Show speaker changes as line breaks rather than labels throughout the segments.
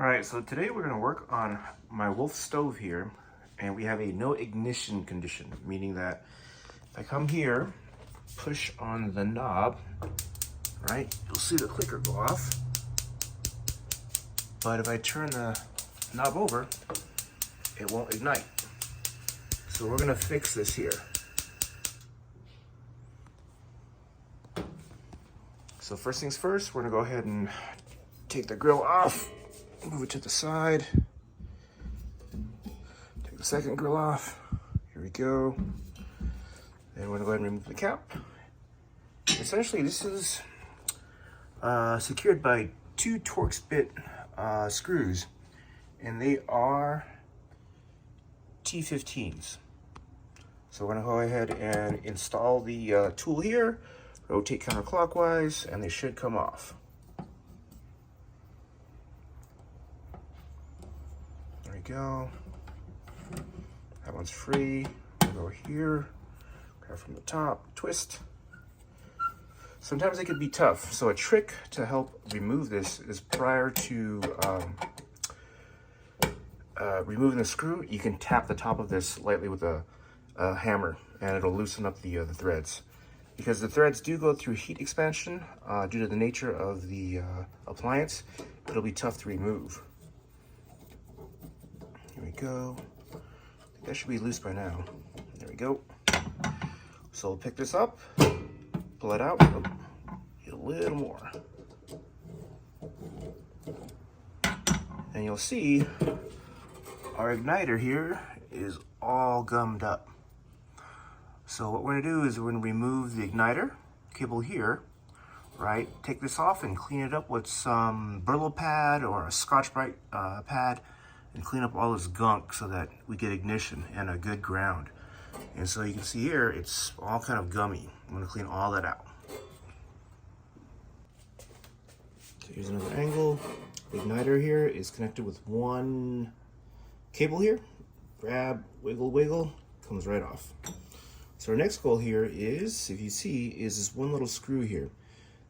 All right, so today we're gonna work on my Wolf stove here, and we have a no ignition condition, meaning that if I come here, push on the knob, right, you'll see the clicker go off. But if I turn the knob over, it won't ignite. So we're gonna fix this here. So first things first, we're gonna go ahead and take the grill off, move it to the side. Take the second grill off. Here we go. Then we're gonna go ahead and remove the cap. Essentially, this is secured by two Torx bit screws, and they are T15s. So we're gonna go ahead and install the tool here, rotate counterclockwise, and they should come off. There we go. That one's free. We'll go here, grab from the top, twist. Sometimes it could be tough. So a trick to help remove this is prior to removing the screw, you can tap the top of this lightly with a hammer, and it'll loosen up the threads. Because the threads do go through heat expansion due to the nature of the appliance, it'll be tough to remove. Here we go. I think that should be loose by now. There we go. So we'll pick this up, pull it out, oh, get a little more. And you'll see our igniter here is all gummed up. So what we're gonna do is we're gonna remove the igniter cable here, right? Take this off and clean it up with some Brillo pad or a Scotch-Brite pad, and clean up all this gunk so that we get ignition and a good ground. And so you can see here, it's all kind of gummy. I'm gonna clean all that out. So here's another angle. The igniter here is connected with one cable here. Grab, wiggle, wiggle, comes right off. So our next goal here is, if you see, is this one little screw here.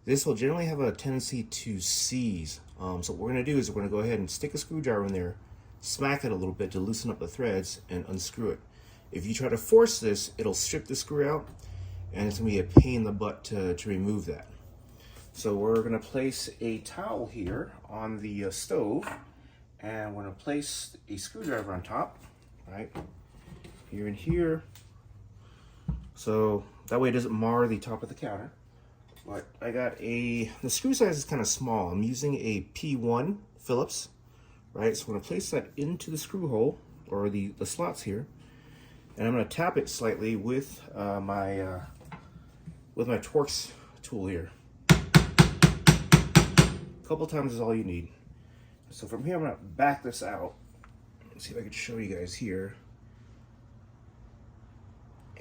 This will generally have a tendency to seize. So what we're gonna do is we're gonna go ahead and stick a screwdriver in there, smack it a little bit to loosen up the threads and unscrew it. If you try to force this, it'll strip the screw out, and it's gonna be a pain in the butt to remove that. So we're gonna place a towel here on the stove, and we're gonna place a screwdriver on top, right? Here and here. So that way it doesn't mar the top of the counter. But I got the screw size is kind of small. I'm using a P1 Phillips, right? So I'm gonna place that into the screw hole, or the slots here. And I'm gonna tap it slightly with my Torx tool here. A couple times is all you need. So from here, I'm gonna back this out. Let's see if I can show you guys here.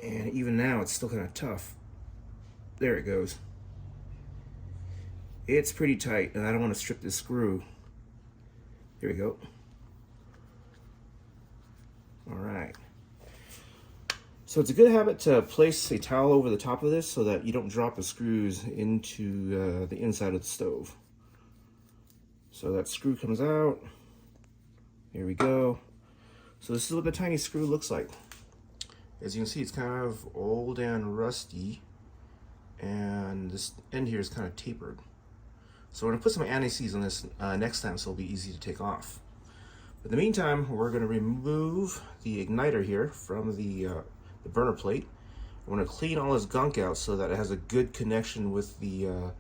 And even now, it's still kind of tough. There it goes. It's pretty tight, and I don't want to strip this screw. Here we go. All right. So it's a good habit to place a towel over the top of this so that you don't drop the screws into the inside of the stove. So that screw comes out. Here we go. So this is what the tiny screw looks like. As you can see, it's kind of old and rusty, and this end here is kind of tapered. So we're gonna put some anti-seize on this next time, so it'll be easy to take off. But in the meantime, we're gonna remove the igniter here from the burner plate. We're gonna clean all this gunk out so that it has a good connection with the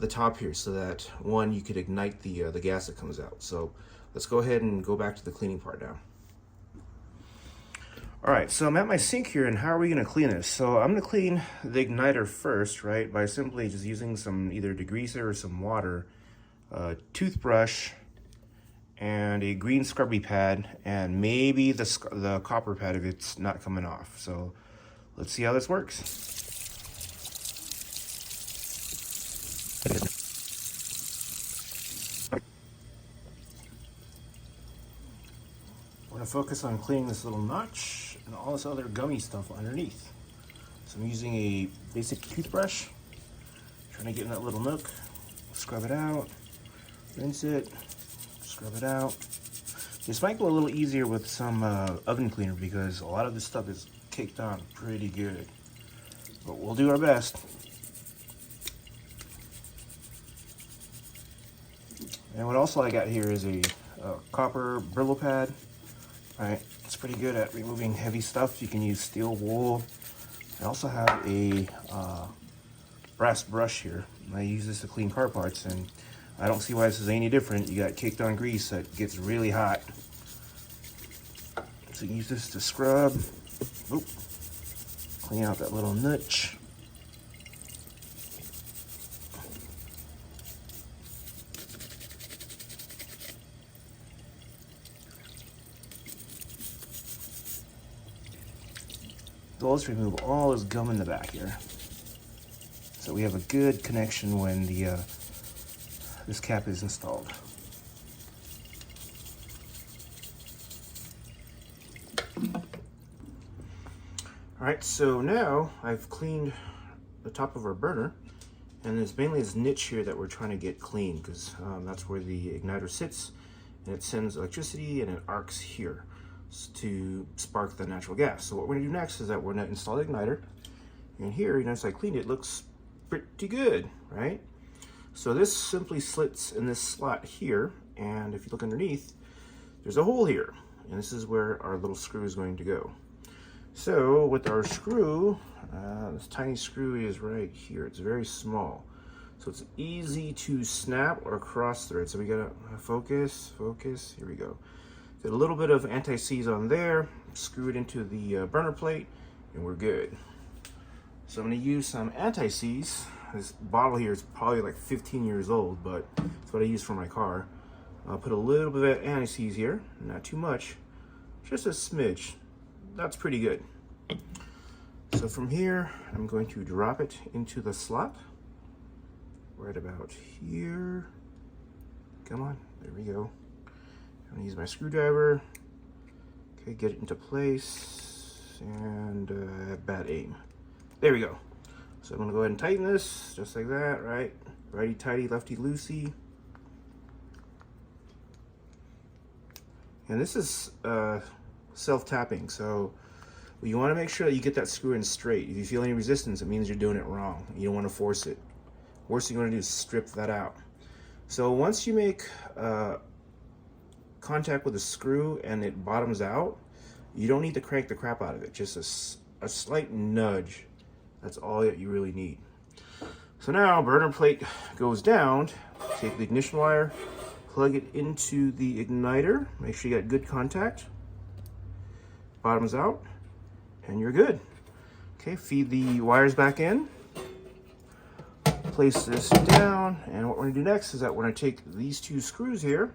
top here, so that one, you could ignite the gas that comes out. So let's go ahead and go back to the cleaning part now. All right, so I'm at my sink here, and how are we gonna clean this? So I'm gonna clean the igniter first, right, by simply just using some either degreaser or some water, toothbrush, and a green scrubby pad, and maybe the copper pad if it's not coming off. So let's see how this works. We're gonna focus on cleaning this little notch and all this other gummy stuff underneath. So I'm using a basic toothbrush, trying to get in that little nook, scrub it out, rinse it, scrub it out. This might go a little easier with some oven cleaner because a lot of this stuff is caked on pretty good. But we'll do our best. And what also I got here is a copper Brillo pad. Right, it's pretty good at removing heavy stuff. You can use steel wool. I also have a brass brush here. I use this to clean car parts, and I don't see why this is any different. You got caked on grease that gets really hot. So you can use this to scrub. Oop. Clean out that little notch. Let's remove all this gum in the back here, so we have a good connection when the this cap is installed. All right, so now I've cleaned the top of our burner, and there's mainly this niche here that we're trying to get clean because that's where the igniter sits, and it sends electricity and it arcs here to spark the natural gas. So what we're gonna do next is that we're gonna install the igniter. And here, you notice I cleaned it, looks pretty good, right? So this simply slits in this slot here, and if you look underneath, there's a hole here, and this is where our little screw is going to go. So with our screw, this tiny screw is right here. It's very small, so it's easy to snap or cross thread. So we gotta focus, here we go. Get a little bit of anti-seize on there, screw it into the burner plate, and we're good. So I'm gonna use some anti-seize. This bottle here is probably like 15 years old, but it's what I use for my car. I'll put a little bit of anti-seize here, not too much, just a smidge. That's pretty good. So from here, I'm going to drop it into the slot, right about here. Come on, there we go. I'm gonna use my screwdriver. Okay, get it into place, and bad aim. There we go. So I'm gonna go ahead and tighten this, just like that, right? Righty tighty, lefty loosey. And this is self-tapping, so you wanna make sure that you get that screw in straight. If you feel any resistance, it means you're doing it wrong. You don't wanna force it. Worst thing you wanna do is strip that out. So once you make contact with the screw and it bottoms out, you don't need to crank the crap out of it. Just a slight nudge. That's all that you really need. So now burner plate goes down. Take the ignition wire, plug it into the igniter. Make sure you got good contact. Bottoms out, and you're good. Okay, feed the wires back in. Place this down, and what we're gonna do next is that we're gonna take these two screws here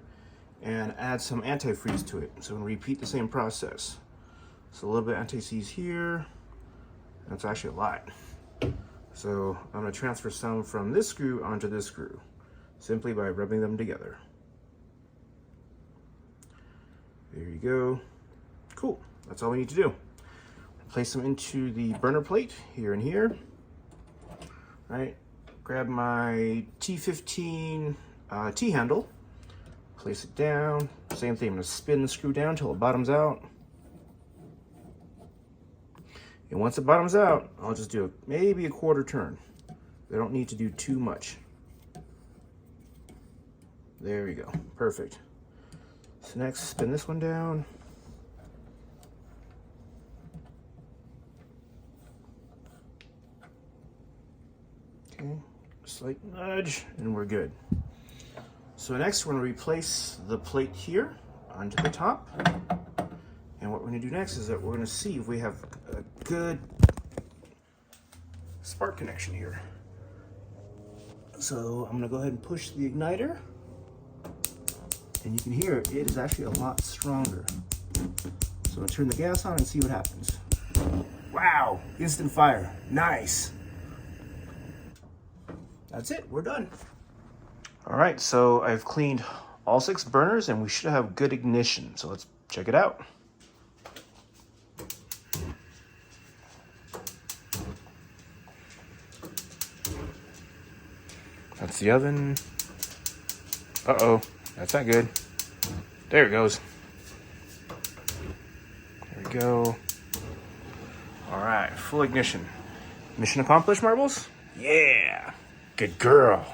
and add some antifreeze to it. So I'm gonna repeat the same process. So a little bit of anti-seize here. That's actually a lot. So I'm gonna transfer some from this screw onto this screw, simply by rubbing them together. There you go. Cool, that's all we need to do. Place them into the burner plate here and here. All right, grab my T15 T-handle. Place it down. Same thing, I'm gonna spin the screw down until it bottoms out. And once it bottoms out, I'll just do maybe a quarter turn. I don't need to do too much. There we go, perfect. So next, spin this one down. Okay, slight nudge, and we're good. So next, we're gonna replace the plate here onto the top. And what we're gonna do next is that we're gonna see if we have a good spark connection here. So I'm gonna go ahead and push the igniter. And you can hear it is actually a lot stronger. So I'm gonna turn the gas on and see what happens. Wow, instant fire, nice. That's it, we're done. All right, so I've cleaned all 6 burners and we should have good ignition. So let's check it out. That's the oven. Uh-oh, that's not good. There it goes. There we go. All right, full ignition. Mission accomplished, Marbles? Yeah. Good girl.